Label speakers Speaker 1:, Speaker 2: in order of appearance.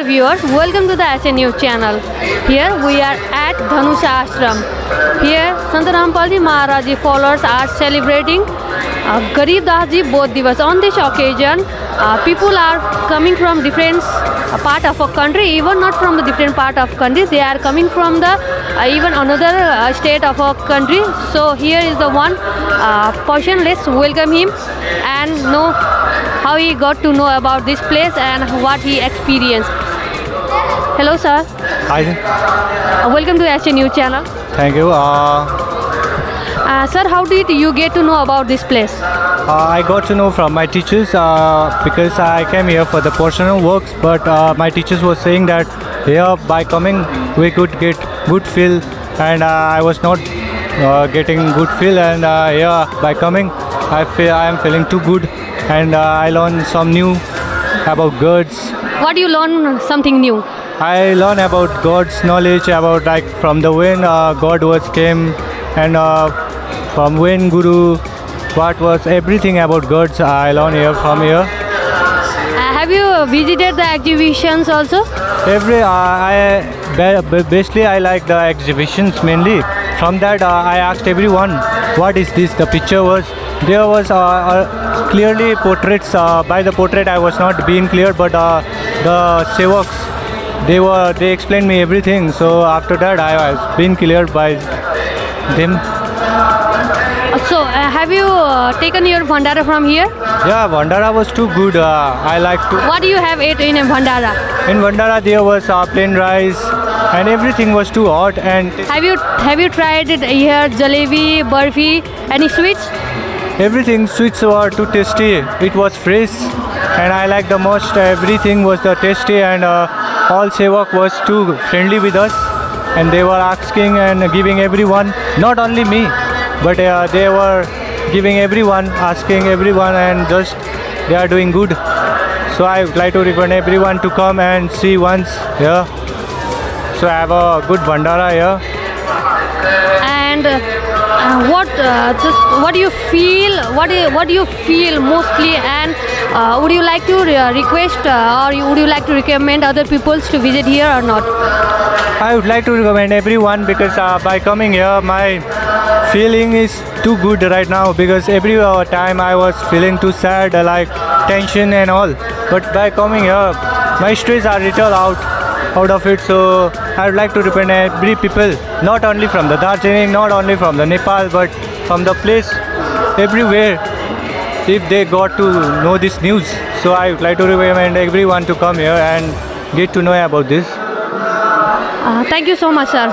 Speaker 1: dear viewers, welcome to the SNU channel. Here we are at Dhanusha Ashram. Here Sant Rampalji Maharajji followers are celebrating Garib Das Ji Bodh Divas. On this occasion, people are coming from different part of a country, even not from the different part of country. They are coming from the even another state of a country. So here is the one person. Let's welcome him and know how he got to know about this place and what he experienced. Hello, sir.
Speaker 2: Hi.
Speaker 1: Welcome to SNU channel.
Speaker 2: Thank you.
Speaker 1: Sir, how did you get to know about this place?
Speaker 2: I got to know from my teachers because I came here for the personal works, but my teachers were saying that here by coming we could get good feel, and I was not getting good feel, and here by coming I am feeling too good, and I learned some new about gods.
Speaker 1: What do you learn something new?
Speaker 2: I learned about God's knowledge, about like from the when God was came, and from when Guru, what was everything about gods I learned here from here.
Speaker 1: Have you visited the exhibitions also?
Speaker 2: Basically I like the exhibitions mainly. From that I asked everyone, what is this? The picture was there was clearly portraits. By the portrait I was not being clear, but the sevaks they explained me everything. So after that I was being cleared by them.
Speaker 1: So have you taken your Bhandara from here?
Speaker 2: Yeah, Bhandara was too good. I like to.
Speaker 1: What do you have ate in a Bhandara?
Speaker 2: In Bhandara there was plain rice and everything was too hot. And
Speaker 1: Have you tried it here? Jalebi, barfi, any sweets?
Speaker 2: everything sweets were too tasty. It was fresh, and I like the most. Everything was the tasty, and all sevak was too friendly with us, and they were asking and giving everyone, not only me, but they were giving everyone, asking everyone, and just they are doing good. So I would like to recommend everyone to come and see once here. So I have a good Bhandara here.
Speaker 1: And what do you feel? What do you feel mostly? And would you like to request or would you like to recommend other people to visit here or not?
Speaker 2: I would like to recommend everyone because by coming here, my feeling is too good right now, because every time I was feeling too sad, like tension and all. But by coming here, my stress are little out of it. So I would like to recommend every people, not only from the Darjeeling, not only from the Nepal, but from the place everywhere, if they got to know this news. So I would like to recommend everyone to come here and get to know about this.
Speaker 1: Thank you so much, sir.